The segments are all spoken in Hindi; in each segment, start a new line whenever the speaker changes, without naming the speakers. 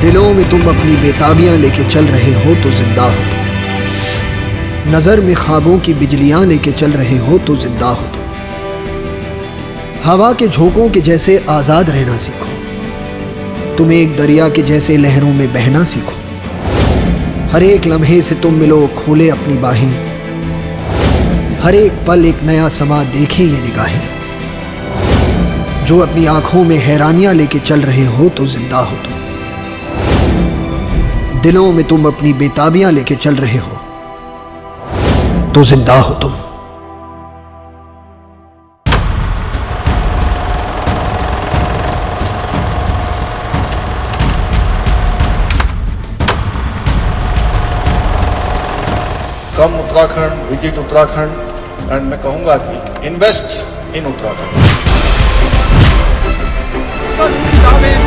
दिलों में तुम अपनी बेताबियां लेके चल रहे हो तो जिंदा हो तुम। नजर में ख्वाबों की बिजलियां लेके चल रहे हो तो जिंदा हो तुम। हवा के झोंकों के जैसे आजाद रहना सीखो। तुम एक दरिया के जैसे लहरों में बहना सीखो। हर एक लम्हे से तुम मिलो, खोले अपनी बाहें। हर एक पल एक नया समा देखे ये निगाहें। जो अपनी आंखों में हैरानियां लेके चल रहे हो तो जिंदा हो तुम। दिलों में तुम अपनी बेताबियां लेके चल रहे हो तो जिंदा हो तुम।
कम उत्तराखंड, विजिट उत्तराखंड, एंड मैं कहूंगा कि इन्वेस्ट इन उत्तराखंड।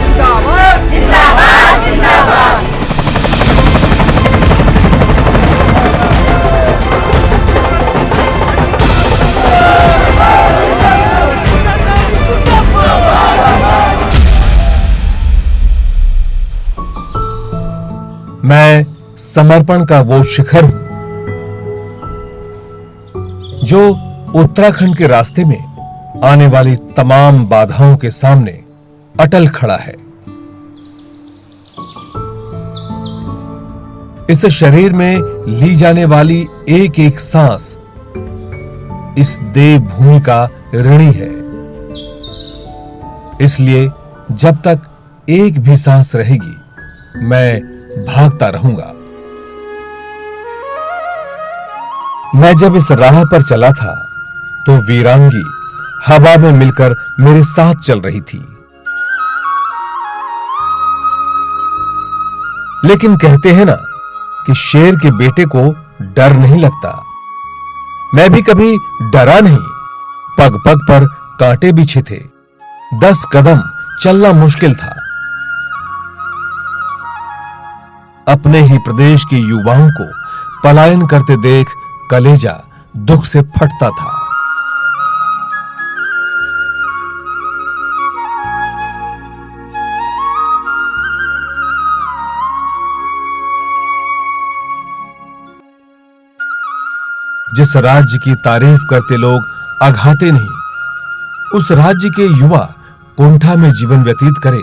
जिंदाबाद जिंदाबाद जिंदाबाद।
मैं समर्पण का वो शिखर हूं जो उत्तराखंड के रास्ते में आने वाली तमाम बाधाओं के सामने अटल खड़ा है। इस शरीर में ली जाने वाली एक एक सांस इस देवभूमि का ऋणी है। इसलिए जब तक एक भी सांस रहेगी मैं भागता रहूंगा। मैं जब इस राह पर चला था तो वीरांगी हवा में मिलकर मेरे साथ चल रही थी। लेकिन कहते हैं ना कि शेर के बेटे को डर नहीं लगता। मैं भी कभी डरा नहीं। पग पग पर कांटे बिछे थे। 10 कदम चलना मुश्किल था। अपने ही प्रदेश के युवाओं को पलायन करते देख कलेजा दुख से फटता था। जिस राज्य की तारीफ करते लोग अघाते नहीं, उस राज्य के युवा कुंठा में जीवन व्यतीत करे,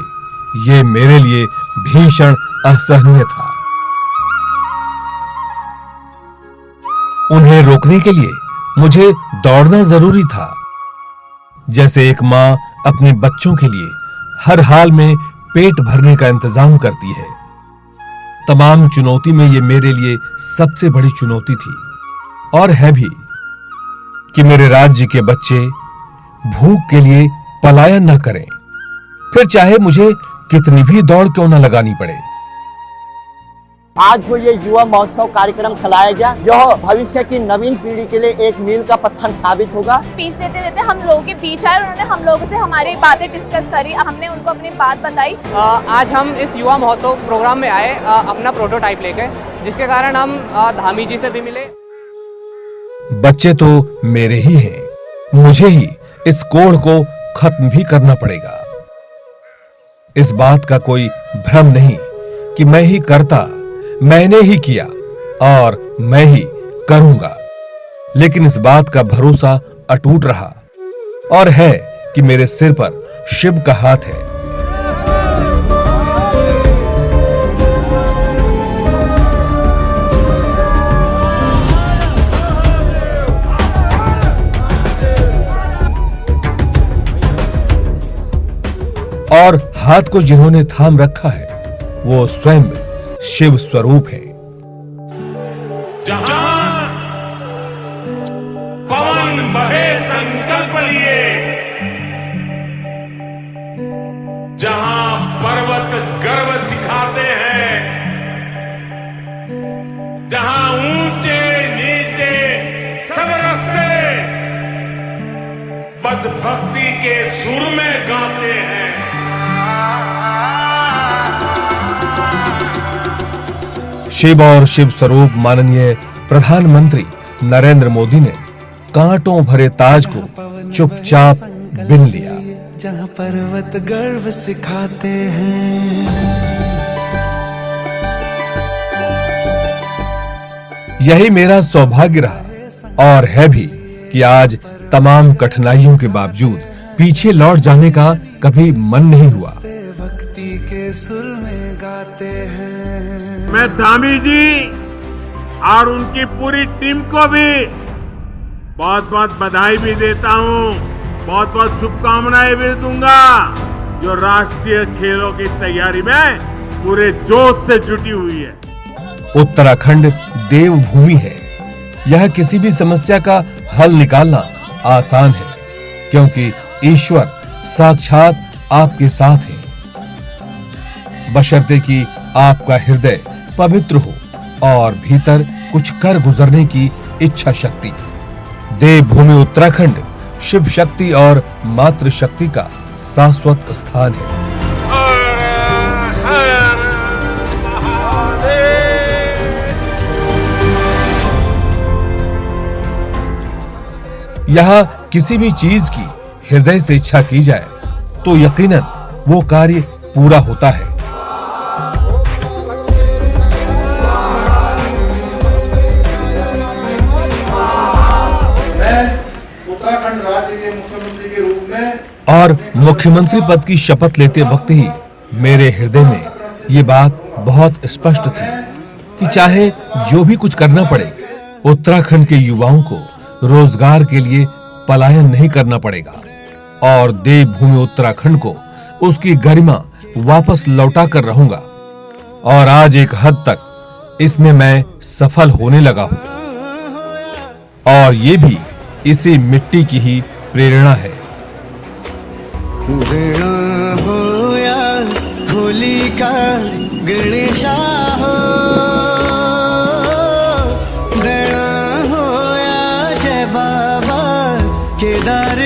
ये मेरे लिए भीषण असहनीय था। उन्हें रोकने के लिए मुझे दौड़ना जरूरी था। जैसे एक मां अपने बच्चों के लिए हर हाल में पेट भरने का इंतजाम करती है। तमाम चुनौती में यह मेरे लिए सबसे बड़ी चुनौती थी और है भी कि मेरे राज्य के बच्चे भूख के लिए पलायन न करें, फिर चाहे मुझे कितनी भी दौड़ क्यों न लगानी पड़े।
आज जो ये युवा महोत्सव कार्यक्रम चलाया गया, यह भविष्य की नवीन पीढ़ी के लिए एक मील का पत्थर साबित होगा।
स्पीच देते देते हम लोगों के बीच आए और उन्होंने हम लोगों से हमारी बातें डिस्कस करी। हमने उनको अपनी बात बताई।
आज हम इस युवा महोत्सव प्रोग्राम में आए अपना प्रोटोटाइप लेकर, जिसके कारण हम धामी जी से भी मिले।
बच्चे तो मेरे ही हैं, मुझे ही इस कोढ़ को खत्म भी करना पड़ेगा। इस बात का कोई भ्रम नहीं कि मैं ही करता, मैंने ही किया और मैं ही करूंगा। लेकिन इस बात का भरोसा अटूट रहा और है कि मेरे सिर पर शिव का हाथ है। और हाथ को जिन्होंने थाम रखा है वो स्वयं शिव स्वरूप है।
जहां पवन बहे संकल्प लिए, जहां पर्वत गर्व सिखाते हैं, जहां ऊंचे नीचे सब रास्ते बस भक्ति के सुर में गाते हैं।
शिव और शिव स्वरूप माननीय प्रधानमंत्री नरेंद्र मोदी ने कांटों भरे ताज को चुपचाप बिन लिया।
जहां पर्वत गर्व सिखाते हैं,
यही मेरा सौभाग्य रहा और है भी कि आज तमाम कठिनाइयों के बावजूद पीछे लौट जाने का कभी मन नहीं हुआ।
मैं धामी जी और उनकी पूरी टीम को भी बहुत बहुत बधाई भी देता हूँ, बहुत बहुत शुभकामनाएं भी दूंगा, जो राष्ट्रीय खेलों की तैयारी में पूरे जोश से जुटी हुई है।
उत्तराखंड देवभूमि है। यह किसी भी समस्या का हल निकालना आसान है, क्योंकि ईश्वर साक्षात आपके साथ है, बशर्ते कि आपका हृदय पवित्र हो और भीतर कुछ कर गुजरने की इच्छा शक्ति। देवभूमि उत्तराखंड शिव शक्ति और मातृ शक्ति का शाश्वत स्थान है। यहाँ किसी भी चीज की हृदय से इच्छा की जाए तो यकीनन वो कार्य पूरा होता है।
मैं उत्तराखंड राज्य के मुख्यमंत्री के रूप में
और मुख्यमंत्री पद की शपथ लेते वक्त ही मेरे हृदय में ये बात बहुत स्पष्ट थी कि चाहे जो भी कुछ करना पड़े, उत्तराखंड के युवाओं को रोजगार के लिए पलायन नहीं करना पड़ेगा और देवभूमि उत्तराखंड को उसकी गरिमा वापस लौटा कर रहूंगा। और आज एक हद तक इसमें मैं सफल होने लगा हूं और ये भी इसी मिट्टी की ही प्रेरणा है।
होली का गणेशा हो, दया होया जय बाबा केदार